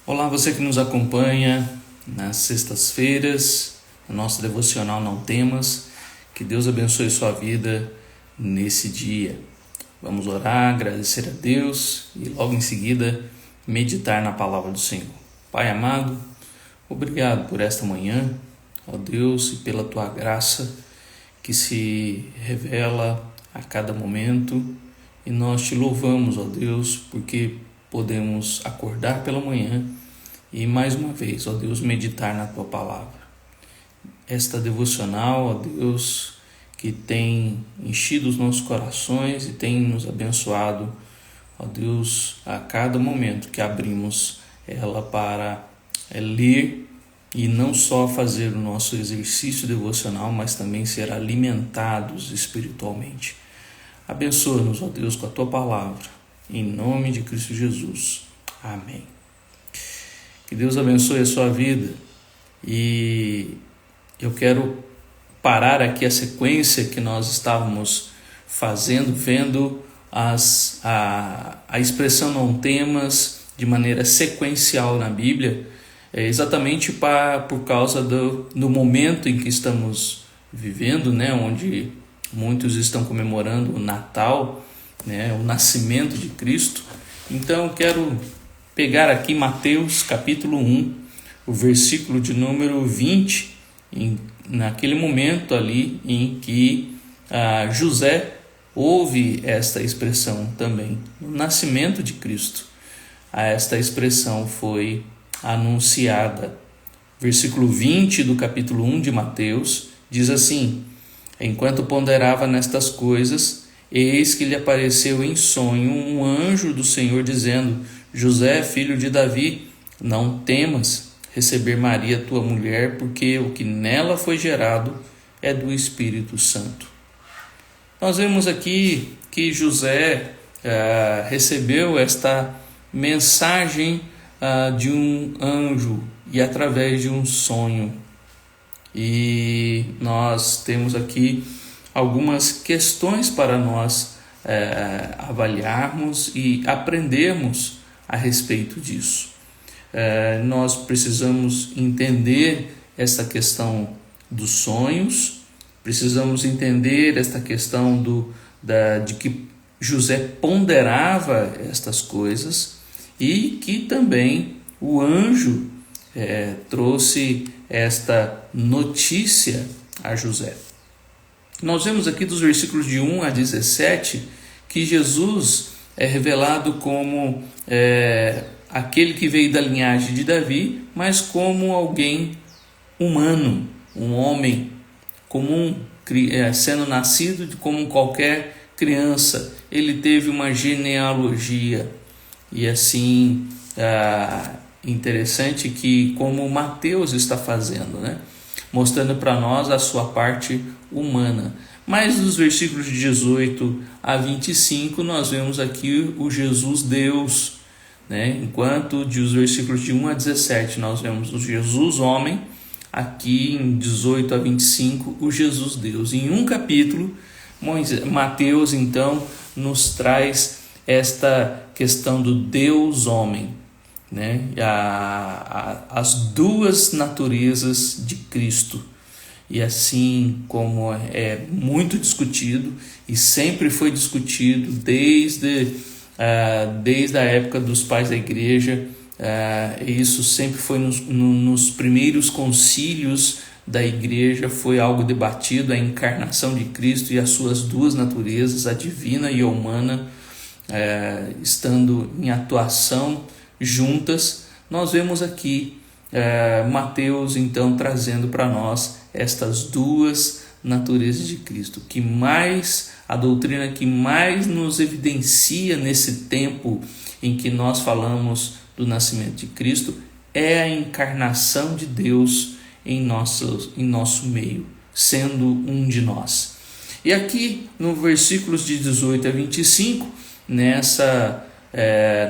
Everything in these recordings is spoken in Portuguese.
Olá, você que nos acompanha nas sextas-feiras, no nosso devocional Não Temas. Que Deus abençoe sua vida nesse dia. Vamos orar, agradecer a Deus e logo em seguida meditar na palavra do Senhor. Pai amado, obrigado por esta manhã, ó Deus, e pela tua graça que se revela a cada momento. E nós te louvamos, ó Deus, porque podemos acordar pela manhã e mais uma vez, ó Deus, meditar na tua palavra. Esta devocional, ó Deus, que tem enchido os nossos corações e tem nos abençoado, ó Deus, a cada momento que abrimos ela para ler e não só fazer o nosso exercício devocional, mas também ser alimentados espiritualmente. Abençoa-nos, ó Deus, com a tua palavra, em nome de Cristo Jesus. Amém. Que Deus abençoe a sua vida e eu quero parar aqui a sequência que nós estávamos fazendo, vendo a expressão não temas de maneira sequencial na Bíblia, exatamente por causa do momento em que estamos vivendo, né, onde muitos estão comemorando o Natal, né, o nascimento de Cristo. Então eu quero pegar aqui Mateus capítulo 1, o versículo de número 20, naquele momento ali em que José ouve esta expressão também, o nascimento de Cristo. Esta expressão foi anunciada. Versículo 20 do capítulo 1 de Mateus diz assim: enquanto ponderava nestas coisas, eis que lhe apareceu em sonho um anjo do Senhor dizendo: José, filho de Davi, não temas receber Maria, tua mulher, porque o que nela foi gerado é do Espírito Santo. Nós vemos aqui que José recebeu esta mensagem de um anjo e através de um sonho. E nós temos aqui algumas questões para nós avaliarmos e aprendermos a respeito disso. Nós precisamos entender essa questão dos sonhos, precisamos entender esta questão de que José ponderava estas coisas e que também o anjo trouxe esta notícia a José. Nós vemos aqui dos versículos de 1 a 17 que Jesus é revelado como aquele que veio da linhagem de Davi, mas como alguém humano, um homem comum, sendo nascido como qualquer criança. Ele teve uma genealogia e assim interessante que como Mateus está fazendo, né? Mostrando para nós a sua parte humana. Mas nos versículos de 18 a 25 nós vemos aqui o Jesus Deus, né? Enquanto dos versículos de 1 a 17 nós vemos o Jesus homem, aqui em 18 a 25 o Jesus Deus. Em um capítulo, Mateus então nos traz esta questão do Deus homem, né? As duas naturezas de Cristo. E assim como é muito discutido e sempre foi discutido desde a época dos pais da igreja, isso sempre foi nos primeiros concílios da igreja, foi algo debatido, a encarnação de Cristo e as suas duas naturezas, a divina e a humana, estando em atuação juntas. Nós vemos aqui Mateus então trazendo para nós estas duas naturezas de Cristo, a doutrina que mais nos evidencia nesse tempo em que nós falamos do nascimento de Cristo é a encarnação de Deus em nosso meio, sendo um de nós. E aqui no versículos de 18 a 25, nessa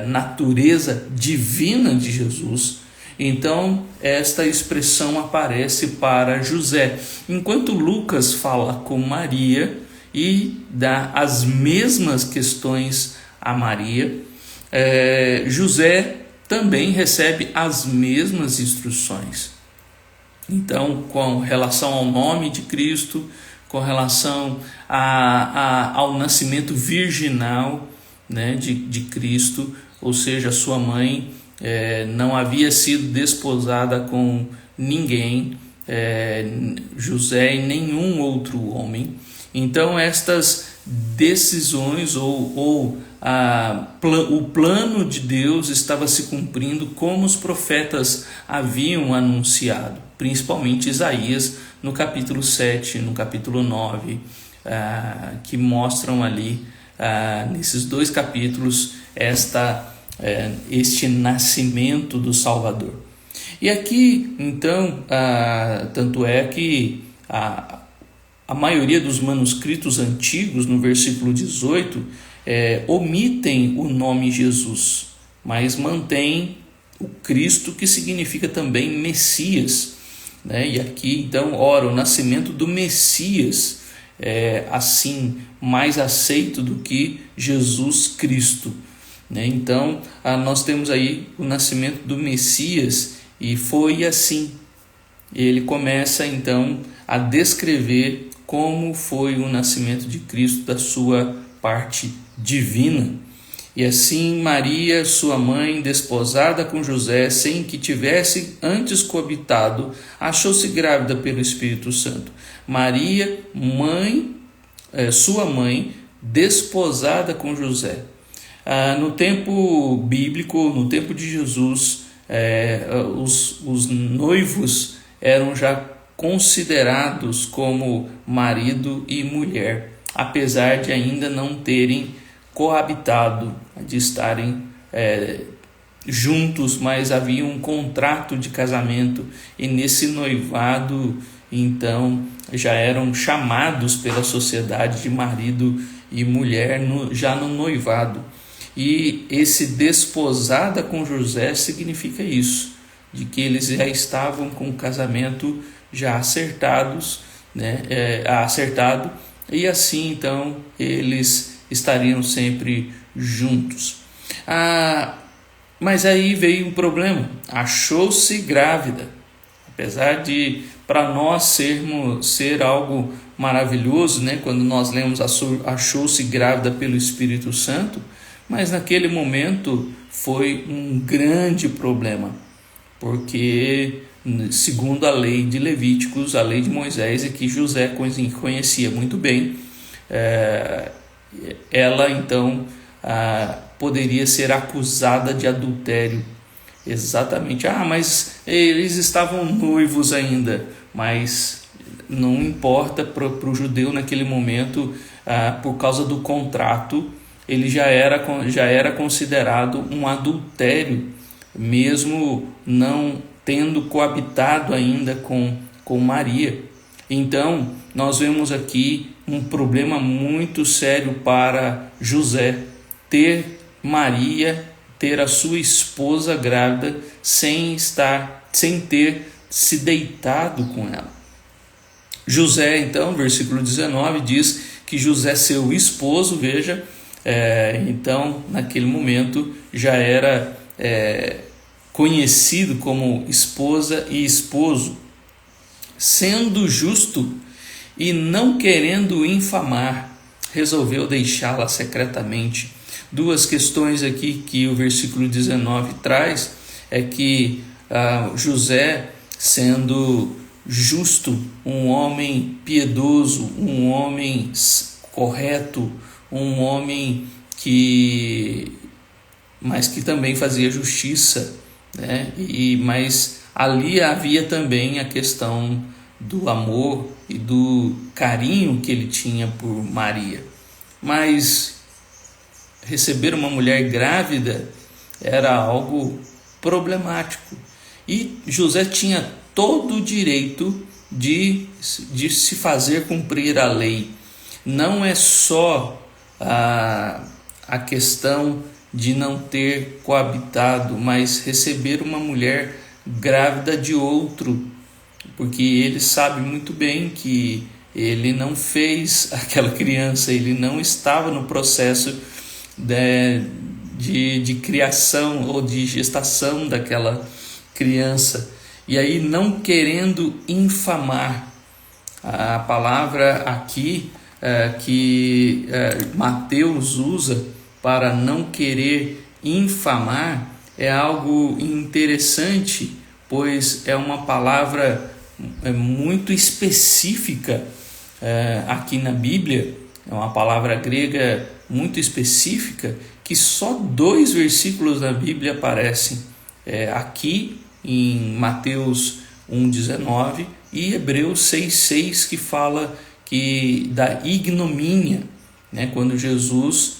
natureza divina de Jesus, então esta expressão aparece para José, enquanto Lucas fala com Maria e dá as mesmas questões a Maria. José também recebe as mesmas instruções. Então, com relação ao nome de Cristo, com relação ao nascimento virginal, né, de Cristo, ou seja, sua mãe não havia sido desposada com ninguém, José e nenhum outro homem. Então, estas decisões o plano de Deus estava se cumprindo como os profetas haviam anunciado, principalmente Isaías no capítulo 7, no capítulo 9, que mostram ali, nesses 2 capítulos, este nascimento do Salvador. E aqui, então, tanto é que a maioria dos manuscritos antigos, no versículo 18, omitem o nome Jesus, mas mantém o Cristo, que significa também Messias, né? E aqui, então, ora, o nascimento do Messias é, assim, mais aceito do que Jesus Cristo, né? Então, nós temos aí o nascimento do Messias, e foi assim. Ele começa, então, a descrever como foi o nascimento de Cristo, da sua parte divina. E assim Maria, sua mãe, desposada com José, sem que tivesse antes coabitado, achou-se grávida pelo Espírito Santo. Maria, sua mãe, desposada com José. No tempo bíblico, no tempo de Jesus, os noivos eram já considerados como marido e mulher, apesar de ainda não terem coabitado, de estarem juntos, mas havia um contrato de casamento, e nesse noivado, então, já eram chamados pela sociedade de marido e mulher já no noivado. E esse desposada com José significa isso, de que eles já estavam com o casamento já acertado, e assim então eles estariam sempre juntos. Mas aí veio um problema: achou-se grávida. Apesar de, para nós, ser algo maravilhoso, né, quando nós lemos achou-se grávida pelo Espírito Santo, mas naquele momento foi um grande problema, porque segundo a lei de Levíticos, a lei de Moisés, e que José conhecia muito bem, ela então poderia ser acusada de adultério. Exatamente. Mas eles estavam noivos ainda, mas não importa para o judeu naquele momento, por causa do contrato, ele já era considerado um adultério, mesmo não tendo coabitado ainda com Maria. Então, nós vemos aqui um problema muito sério para José, ter a sua esposa grávida sem ter se deitado com ela. José, então, versículo 19, diz que José, seu esposo, veja, então, naquele momento, já era conhecido como esposa e esposo, sendo justo e não querendo infamar, resolveu deixá-la secretamente. 2 questões aqui que o versículo 19 traz é que José, sendo justo, um homem piedoso, um homem correto, um homem mas que também fazia justiça, né? Mas ali havia também a questão do amor e do carinho que ele tinha por Maria. Mas receber uma mulher grávida era algo problemático, e José tinha todo o direito de se fazer cumprir a lei. Não é só a questão de não ter coabitado, mas receber uma mulher grávida de outro, porque ele sabe muito bem que ele não fez aquela criança, ele não estava no processo de criação ou de gestação daquela criança. E aí não querendo infamar. A palavra aqui que Mateus usa para não querer infamar é algo interessante, pois é uma palavra muito específica aqui na Bíblia. É uma palavra grega muito específica que só 2 versículos da Bíblia aparecem aqui em Mateus 1,19 e Hebreus 6,6, que fala da ignomínia, né? Quando Jesus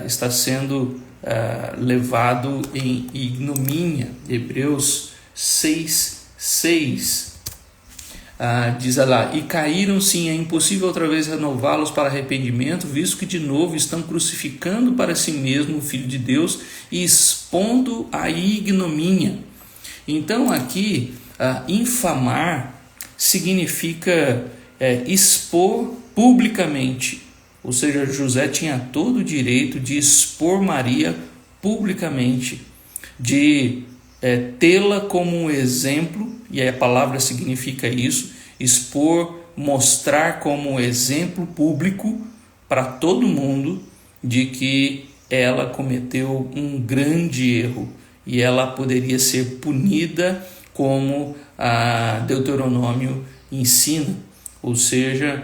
está sendo levado em ignomínia. Hebreus 6,6 diz lá: e caíram-se, é impossível outra vez renová-los para arrependimento, visto que de novo estão crucificando para si mesmo o Filho de Deus e expondo a ignomínia. Então aqui, infamar significa expor publicamente, ou seja, José tinha todo o direito de expor Maria publicamente, de tê-la como um exemplo, e a palavra significa isso, expor, mostrar como um exemplo público para todo mundo de que ela cometeu um grande erro e ela poderia ser punida como a Deuteronômio ensina. Ou seja,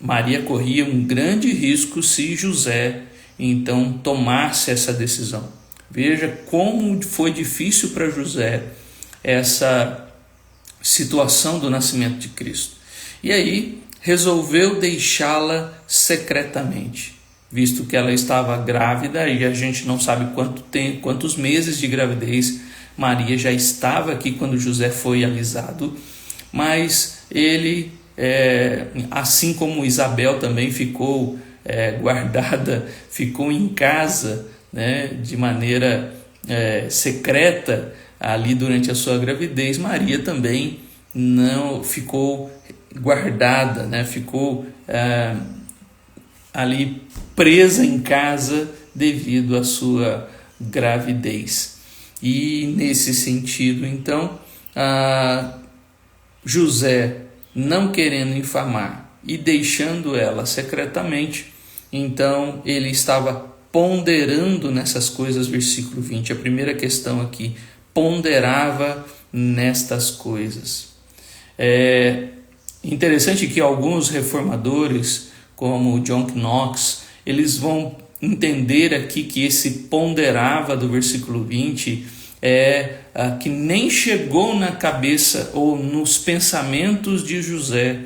Maria corria um grande risco se José então tomasse essa decisão. Veja como foi difícil para José essa situação do nascimento de Cristo. E aí resolveu deixá-la secretamente, visto que ela estava grávida, e a gente não sabe quantos meses de gravidez Maria já estava aqui quando José foi avisado, mas ele, assim como Isabel também ficou guardada, ficou em casa, né, de maneira secreta ali durante a sua gravidez, Maria também não ficou guardada, né, ficou ali presa em casa devido à sua gravidez. E nesse sentido, então, José, não querendo infamar e deixando ela secretamente, então ele estava ponderando nessas coisas. Versículo 20, a primeira questão aqui: ponderava nestas coisas. É interessante que alguns reformadores, como John Knox, eles vão entender aqui que esse ponderava do versículo 20 que nem chegou na cabeça ou nos pensamentos de José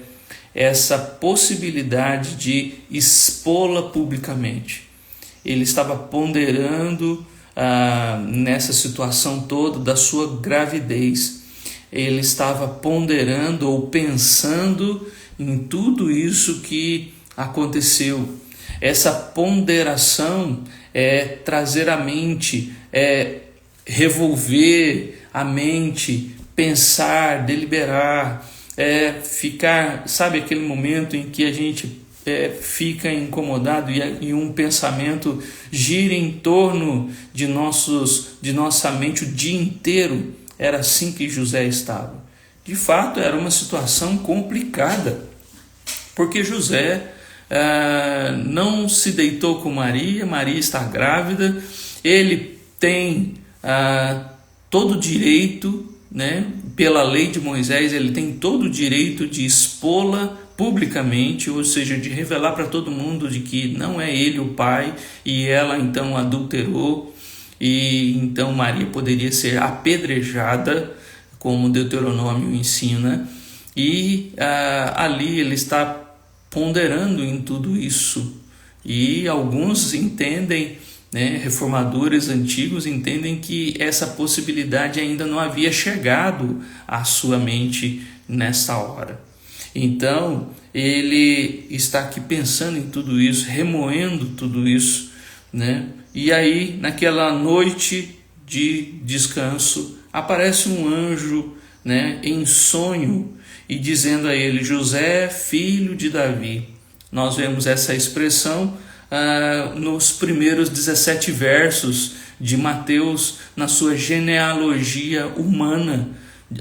essa possibilidade de expô-la publicamente. Ele estava ponderando nessa situação toda da sua gravidez. Ele estava ponderando ou pensando em tudo isso que aconteceu. Essa ponderação é trazer a mente, revolver a mente, pensar, deliberar, ficar, sabe aquele momento em que a gente fica incomodado e um pensamento gira em torno de nossa mente o dia inteiro. Era assim que José estava. De fato, era uma situação complicada, porque José não se deitou com Maria, Maria está grávida, ele tem todo o direito, né, pela lei de Moisés, ele tem todo o direito de expô-la publicamente, ou seja, de revelar para todo mundo de que não é ele o pai, e ela então adulterou, e então Maria poderia ser apedrejada, como Deuteronômio ensina, e ali ele está ponderando em tudo isso. E alguns entendem, né, reformadores antigos entendem que essa possibilidade ainda não havia chegado à sua mente nessa hora. Então, ele está aqui pensando em tudo isso, remoendo tudo isso, né? E aí, naquela noite de descanso, aparece um anjo, né, em sonho, e dizendo a ele: José, filho de Davi. Nós vemos essa expressão nos primeiros 17 versos de Mateus, na sua genealogia humana,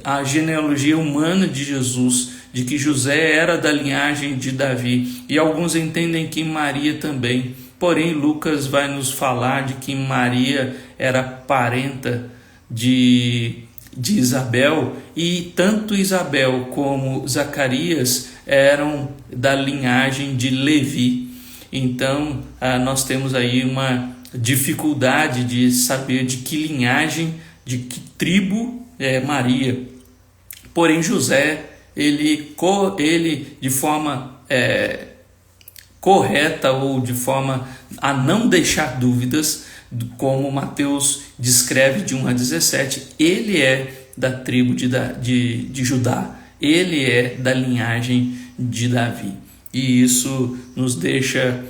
a genealogia humana de Jesus, de que José era da linhagem de Davi, e alguns entendem que Maria também. Porém, Lucas vai nos falar de que Maria era parenta de Isabel, e tanto Isabel como Zacarias eram da linhagem de Levi. Então, nós temos aí uma dificuldade de saber de que linhagem, de que tribo é Maria. Porém, José, ele de forma correta, ou de forma a não deixar dúvidas, como Mateus descreve de 1 a 17, ele é da tribo de Judá, ele é da linhagem de Davi. E isso nos deixa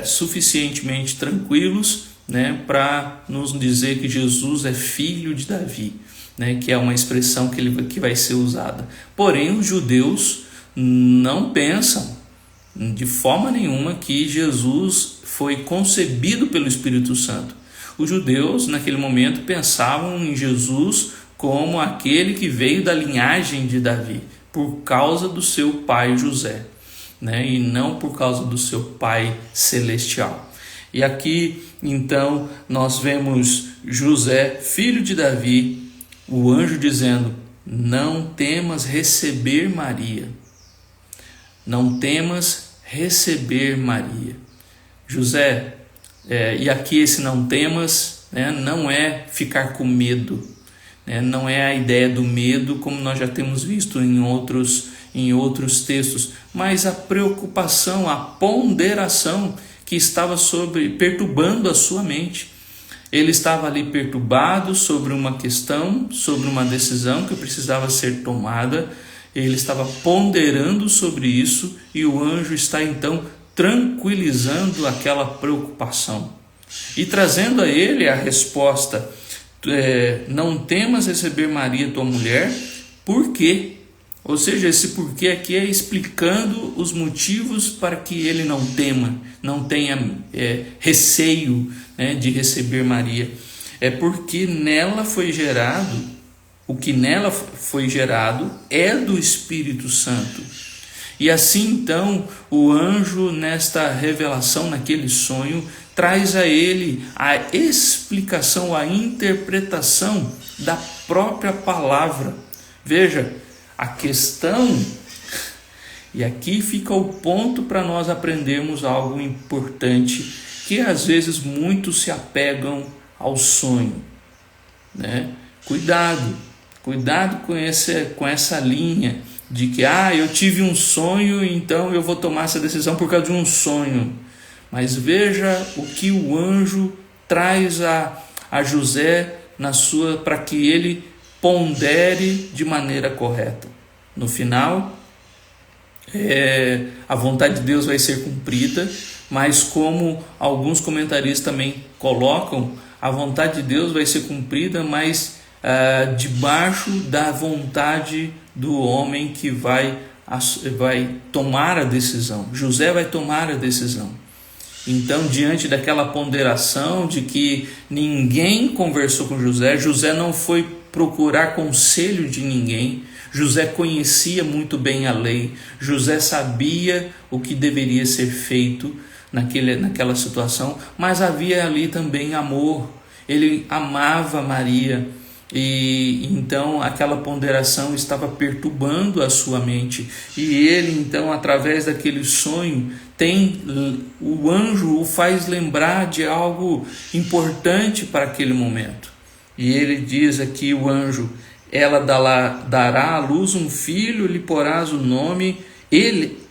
suficientemente tranquilos, né, para nos dizer que Jesus é filho de Davi, né, que é uma expressão que vai ser usada. Porém, os judeus não pensam de forma nenhuma que Jesus foi concebido pelo Espírito Santo. Os judeus, naquele momento, pensavam em Jesus como aquele que veio da linhagem de Davi, por causa do seu pai José, né? E não por causa do seu pai celestial. E aqui, então, nós vemos José, filho de Davi, o anjo dizendo: não temas receber Maria. Não temas receber Maria. José, e aqui esse não temas, né, não é ficar com medo, né, não é a ideia do medo como nós já temos visto em outros textos, mas a preocupação, a ponderação que estava perturbando a sua mente. Ele estava ali perturbado sobre uma questão, sobre uma decisão que precisava ser tomada. Ele estava ponderando sobre isso, e o anjo está então tranquilizando aquela preocupação e trazendo a ele a resposta: não temas receber Maria, tua mulher. Por quê? Ou seja, esse porquê aqui é explicando os motivos para que ele não tenha receio, né, de receber Maria. É porque nela foi gerado, o que nela foi gerado é do Espírito Santo. E assim então o anjo, nesta revelação, naquele sonho, traz a ele a explicação, a interpretação da própria palavra. Veja, a questão, e aqui fica o ponto para nós aprendermos algo importante, que às vezes muitos se apegam ao sonho, né? Cuidado com essa linha de que eu tive um sonho, então eu vou tomar essa decisão por causa de um sonho. Mas veja o que o anjo traz a José para que ele pondere de maneira correta. No final, a vontade de Deus vai ser cumprida, mas como alguns comentaristas também colocam, a vontade de Deus vai ser cumprida, mas debaixo da vontade do homem que vai tomar a decisão. José vai tomar a decisão. Então, diante daquela ponderação de que ninguém conversou com José, José não foi procurar conselho de ninguém. José conhecia muito bem a lei. José sabia o que deveria ser feito naquela situação, mas havia ali também amor. Ele amava Maria, e então aquela ponderação estava perturbando a sua mente. E ele então, através daquele sonho, o anjo o faz lembrar de algo importante para aquele momento. E ele diz aqui, o anjo: ela dará à luz um filho, lhe porás o nome,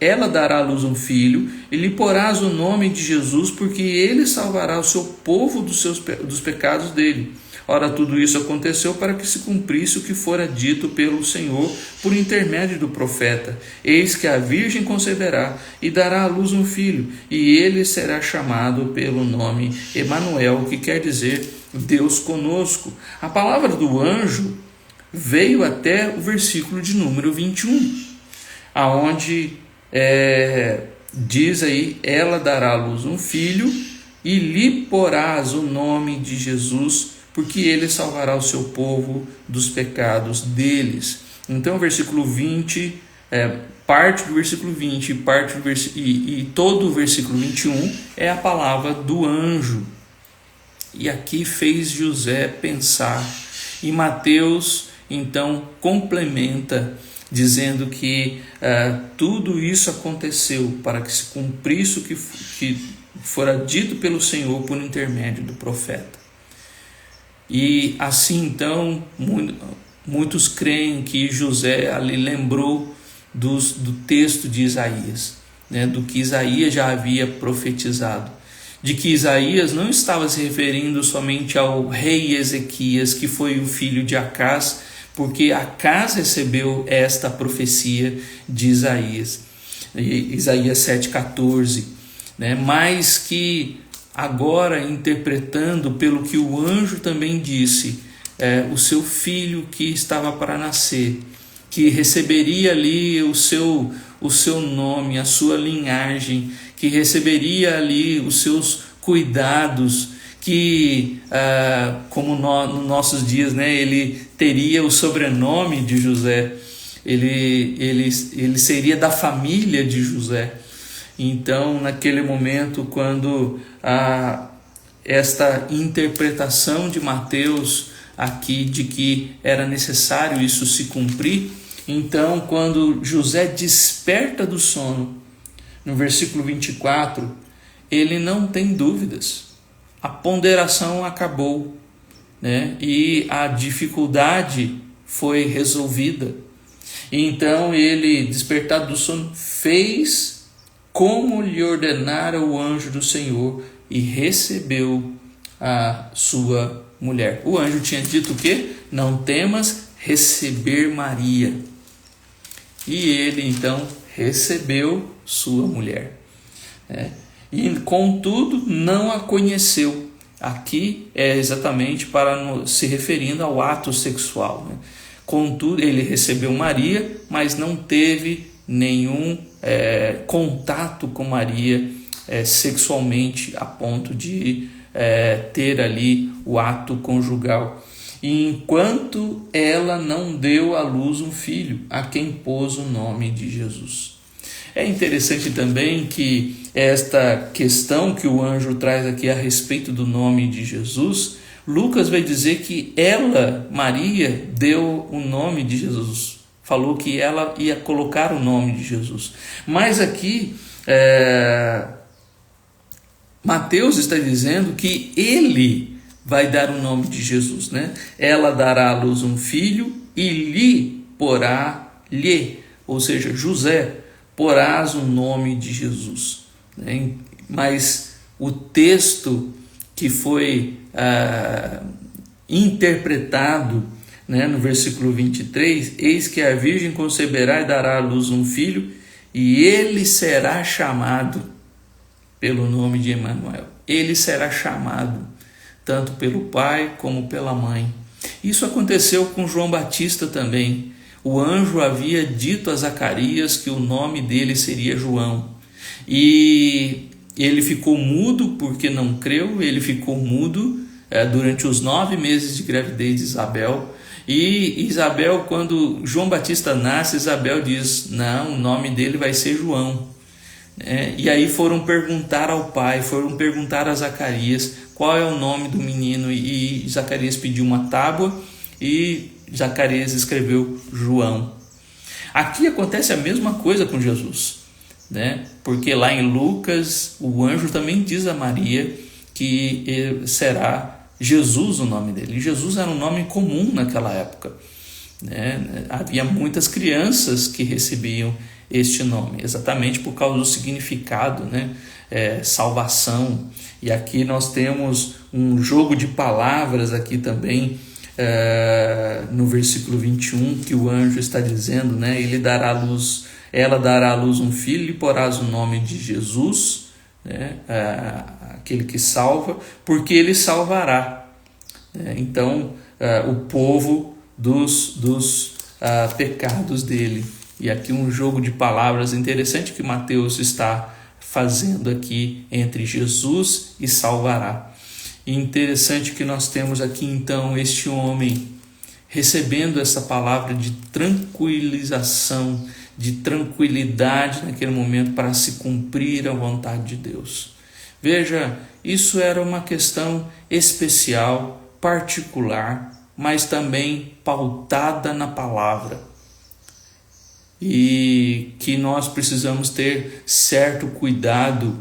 ela dará à luz um filho, e lhe porás o nome de Jesus, porque ele salvará o seu povo dos pecados dele. Ora, tudo isso aconteceu para que se cumprisse o que fora dito pelo Senhor por intermédio do profeta: eis que a virgem conceberá e dará à luz um filho, e ele será chamado pelo nome Emanuel, que quer dizer Deus conosco. A palavra do anjo veio até o versículo de número 21, aonde diz aí, ela dará à luz um filho e lhe porás o nome de Jesus, porque ele salvará o seu povo dos pecados deles. Então, o versículo 20, parte do versículo 20 e todo o versículo 21 é a palavra do anjo. E aqui fez José pensar. E Mateus, então, complementa, dizendo que tudo isso aconteceu para que se cumprisse o que fora dito pelo Senhor por intermédio do profeta. E assim, então, muitos creem que José ali lembrou do texto de Isaías, né, do que Isaías já havia profetizado, de que Isaías não estava se referindo somente ao rei Ezequias, que foi o filho de Acás, porque Acás recebeu esta profecia de Isaías, Isaías 7,14, né, mas que agora, interpretando pelo que o anjo também disse, o seu filho que estava para nascer, que receberia ali o seu nome, a sua linhagem, que receberia ali os seus cuidados, que, como nos nossos dias, né, ele teria o sobrenome de José, ele seria da família de José. Então, naquele momento, quando esta interpretação de Mateus aqui, de que era necessário isso se cumprir, então, quando José desperta do sono, no versículo 24, ele não tem dúvidas. A ponderação acabou, né? E a dificuldade foi resolvida. Então, ele, despertado do sono, fez como lhe ordenara o anjo do Senhor e recebeu a sua mulher. O anjo tinha dito o quê? Não temas receber Maria. E ele então recebeu sua mulher. E contudo não a conheceu. Aqui é exatamente se referindo ao ato sexual. Contudo, ele recebeu Maria, mas não teve nenhum contato com Maria sexualmente, a ponto de ter ali o ato conjugal. E enquanto ela não deu à luz um filho, a quem pôs o nome de Jesus. É interessante também que esta questão que o anjo traz aqui a respeito do nome de Jesus, Lucas vai dizer que ela, Maria, deu o nome de Jesus. Falou que ela ia colocar o nome de Jesus. Mas aqui, Mateus está dizendo que ele vai dar o nome de Jesus, né? Ela dará à luz um filho e lhe porá-lhe, ou seja, José, porás o nome de Jesus. Né? Mas o texto que foi interpretado, né, no versículo 23, eis que a virgem conceberá e dará à luz um filho, e ele será chamado pelo nome de Emanuel. Ele será chamado tanto pelo pai como pela mãe. Isso aconteceu com João Batista também. O anjo havia dito a Zacarias que o nome dele seria João. E ele ficou mudo porque não creu, ele ficou mudo durante os 9 meses de gravidez de Isabel. E Isabel, quando João Batista nasce, Isabel diz, não, o nome dele vai ser João. E aí foram perguntar ao pai, foram perguntar a Zacarias qual é o nome do menino, e Zacarias pediu uma tábua e Zacarias escreveu João. Aqui acontece a mesma coisa com Jesus, né? Porque lá em Lucas o anjo também diz a Maria que será Jesus o nome dele. E Jesus era um nome comum naquela época, né? Havia muitas crianças que recebiam este nome, exatamente por causa do significado, né? Salvação. E aqui nós temos um jogo de palavras aqui também, no versículo 21, que o anjo está dizendo, né? Ela dará à luz um filho e porás o nome de Jesus, né? Aquele que salva, porque ele salvará, então o povo dos pecados dele. E aqui um jogo de palavras interessante que Mateus está fazendo aqui entre Jesus e salvará. E interessante que nós temos aqui então este homem recebendo essa palavra de tranquilização, de tranquilidade naquele momento para se cumprir a vontade de Deus. Veja, isso era uma questão especial, particular, mas também pautada na palavra. E que nós precisamos ter certo cuidado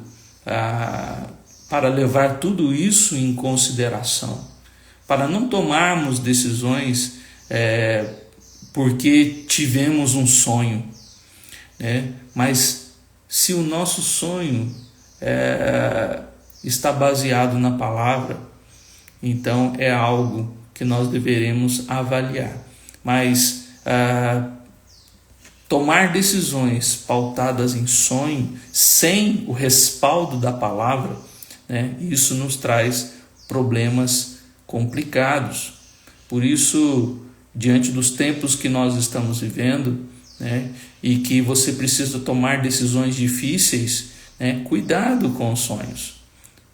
para levar tudo isso em consideração, para não tomarmos decisões porque tivemos um sonho, né? Mas se o nosso sonho está baseado na palavra, então é algo que nós deveremos avaliar. Mas tomar decisões pautadas em sonho, sem o respaldo da palavra, né, isso nos traz problemas complicados. Por isso, diante dos tempos que nós estamos vivendo, né, e que você precisa tomar decisões difíceis, né, cuidado com os sonhos.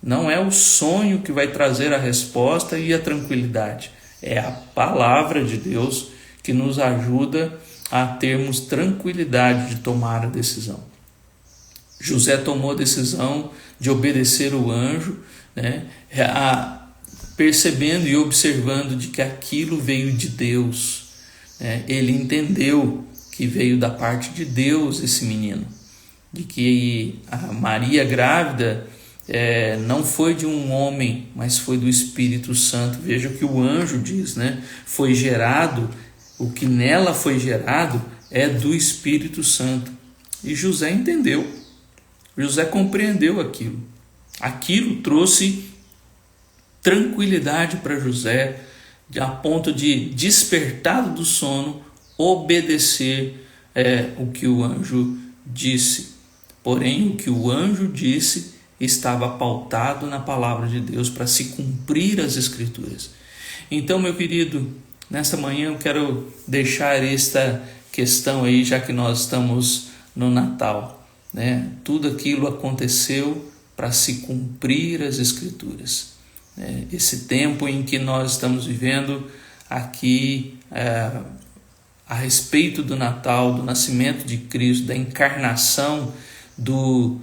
Não é o sonho que vai trazer a resposta e a tranquilidade. É a palavra de Deus que nos ajuda a termos tranquilidade de tomar a decisão. José tomou a decisão de obedecer o anjo, né, percebendo e observando de que aquilo veio de Deus. Ele entendeu que veio da parte de Deus esse menino, de que a Maria grávida não foi de um homem, mas foi do Espírito Santo. Veja o que o anjo diz, né? Foi gerado, o que nela foi gerado é do Espírito Santo. E José entendeu, José compreendeu aquilo. Aquilo trouxe tranquilidade para José, a ponto de, despertado do sono, obedecer o que o anjo disse. Porém, o que o anjo disse estava pautado na palavra de Deus para se cumprir as Escrituras. Então, meu querido, nesta manhã eu quero deixar esta questão aí, já que nós estamos no Natal, né? Tudo aquilo aconteceu para se cumprir as Escrituras. Esse tempo em que nós estamos vivendo aqui, a respeito do Natal, do nascimento de Cristo, da encarnação do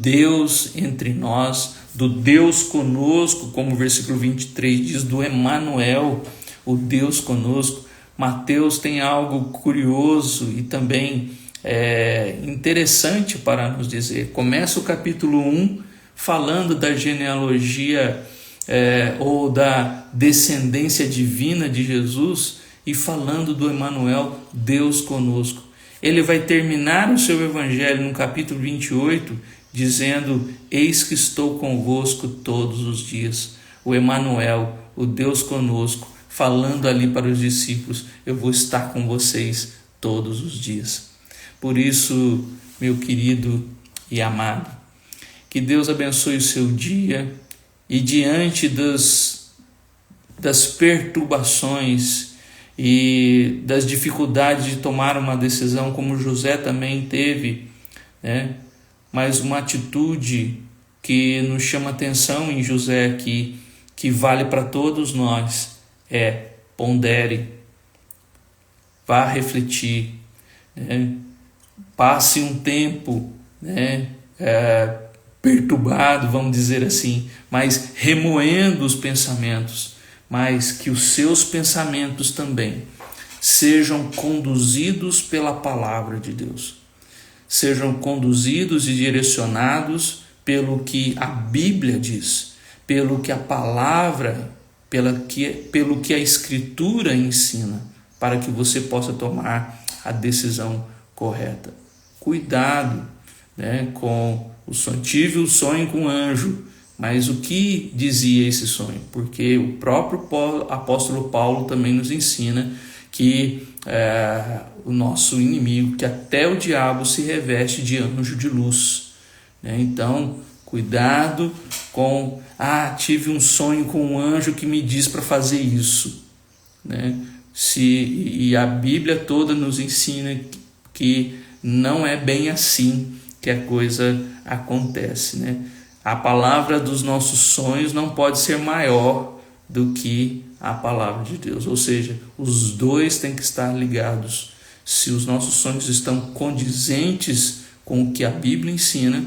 Deus entre nós, do Deus conosco, como o versículo 23 diz, do Emanuel, o Deus conosco. Mateus tem algo curioso e também interessante para nos dizer. Começa o capítulo 1 falando da genealogia ou da descendência divina de Jesus e falando do Emanuel, Deus conosco. Ele vai terminar o seu evangelho no capítulo 28 dizendo: eis que estou convosco todos os dias. O Emanuel, o Deus conosco, falando ali para os discípulos: eu vou estar com vocês todos os dias. Por isso, meu querido e amado, que Deus abençoe o seu dia e diante das perturbações e das dificuldades de tomar uma decisão, como José também teve, né? Mas uma atitude que nos chama atenção em José aqui, que vale para todos nós, pondere, vá refletir, né? Passe um tempo, né, perturbado, vamos dizer assim, mas remoendo os pensamentos, mas que os seus pensamentos também sejam conduzidos pela palavra de Deus, sejam conduzidos e direcionados pelo que a Bíblia diz, pelo que a palavra, pelo que a Escritura ensina, para que você possa tomar a decisão correta. Cuidado, né, com o sonho. Tive o sonho com o anjo, mas o que dizia esse sonho? Porque o próprio apóstolo Paulo também nos ensina que o nosso inimigo, que até o diabo se reveste de anjo de luz, né? Então, cuidado com, tive um sonho com um anjo que me diz para fazer isso, né? E a Bíblia toda nos ensina que não é bem assim, que a coisa acontece, né? A palavra dos nossos sonhos não pode ser maior do que a palavra de Deus, ou seja, os dois têm que estar ligados. Se os nossos sonhos estão condizentes com o que a Bíblia ensina,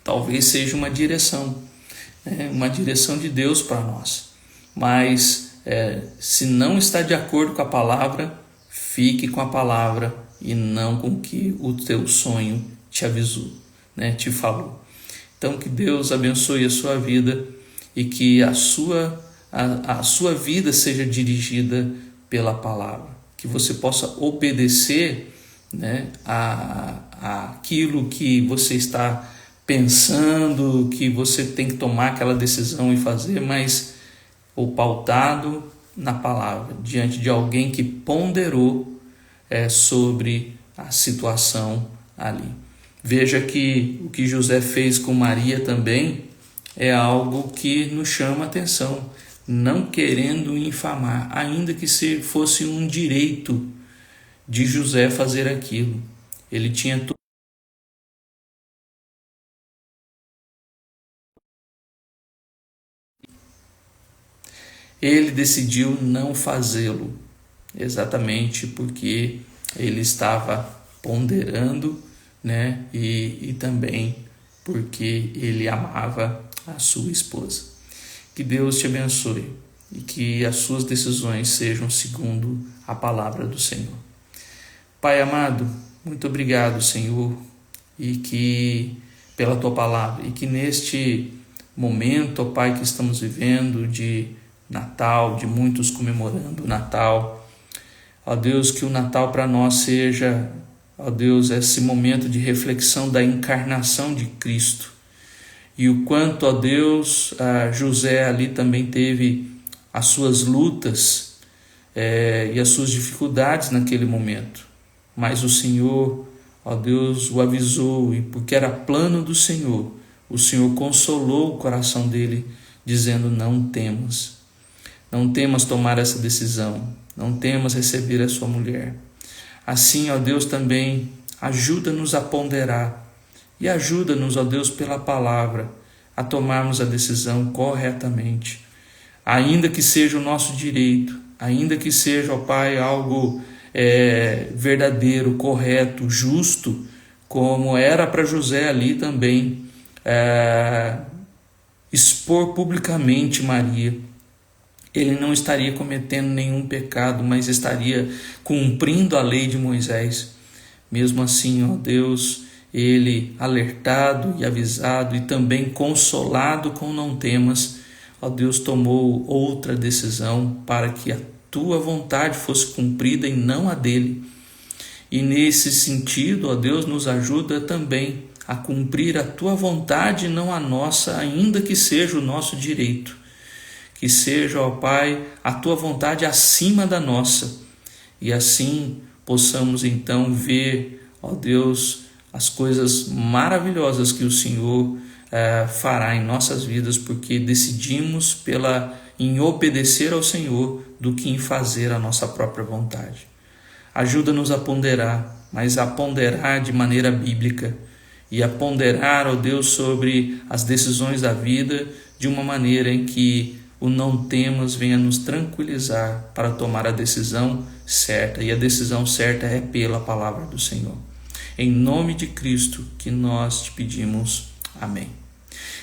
talvez seja uma direção de Deus para nós. Mas se não está de acordo com a palavra, fique com a palavra e não com o que o teu sonho te avisou, te falou. Então que Deus abençoe a sua vida e que a sua vida seja dirigida pela palavra, que você possa obedecer aquilo que você está pensando, que você tem que tomar aquela decisão e fazer, mas pautado na palavra, diante de alguém que ponderou sobre a situação ali. Veja que o que José fez com Maria também é algo que nos chama a atenção, não querendo infamar, ainda que fosse um direito de José fazer aquilo. Ele tinha Ele decidiu não fazê-lo, exatamente porque ele estava ponderando, e também porque ele amava a sua esposa. Que Deus te abençoe e que as suas decisões sejam segundo a palavra do Senhor. Pai amado, muito obrigado, Senhor, e que pela tua palavra, e que neste momento, ó Pai, que estamos vivendo de Natal, de muitos comemorando o Natal, ó Deus, que o Natal para nós seja, ó Deus, esse momento de reflexão da encarnação de Cristo. E o quanto, ó Deus, José ali também teve as suas lutas e as suas dificuldades naquele momento. Mas o Senhor, ó Deus, o avisou, e porque era plano do Senhor, o Senhor consolou o coração dele, dizendo: não temas tomar essa decisão, não temas receber a sua mulher. Assim, ó Deus, também ajuda-nos a ponderar e ajuda-nos, ó Deus, pela palavra, a tomarmos a decisão corretamente. Ainda que seja o nosso direito, ainda que seja, ó Pai, algo verdadeiro, correto, justo, como era para José ali também, expor publicamente Maria. Ele não estaria cometendo nenhum pecado, mas estaria cumprindo a lei de Moisés. Mesmo assim, ó Deus, ele alertado e avisado e também consolado com não temas, ó Deus, tomou outra decisão para que a tua vontade fosse cumprida e não a dele. E nesse sentido, ó Deus, nos ajuda também a cumprir a tua vontade e não a nossa, ainda que seja o nosso direito. Que seja, ó Pai, a tua vontade acima da nossa. E assim possamos então ver, ó Deus, as coisas maravilhosas que o Senhor fará em nossas vidas, porque decidimos em obedecer ao Senhor do que em fazer a nossa própria vontade. Ajuda-nos a ponderar, mas a ponderar de maneira bíblica e a ponderar, ó Deus, sobre as decisões da vida de uma maneira em que o não temas venha nos tranquilizar para tomar a decisão certa, e a decisão certa é pela palavra do Senhor. Em nome de Cristo que nós te pedimos. Amém.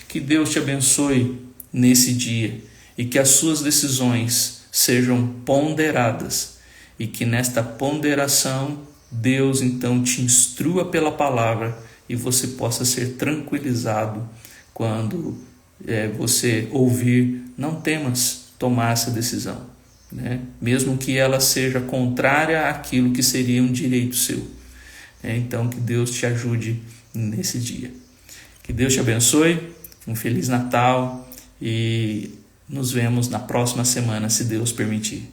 Que Deus te abençoe nesse dia e que as suas decisões sejam ponderadas e que nesta ponderação Deus então te instrua pela palavra e você possa ser tranquilizado quando você ouvir: não temas tomar essa decisão, mesmo que ela seja contrária àquilo que seria um direito seu. Então que Deus te ajude nesse dia. Que Deus te abençoe, um Feliz Natal e nos vemos na próxima semana, se Deus permitir.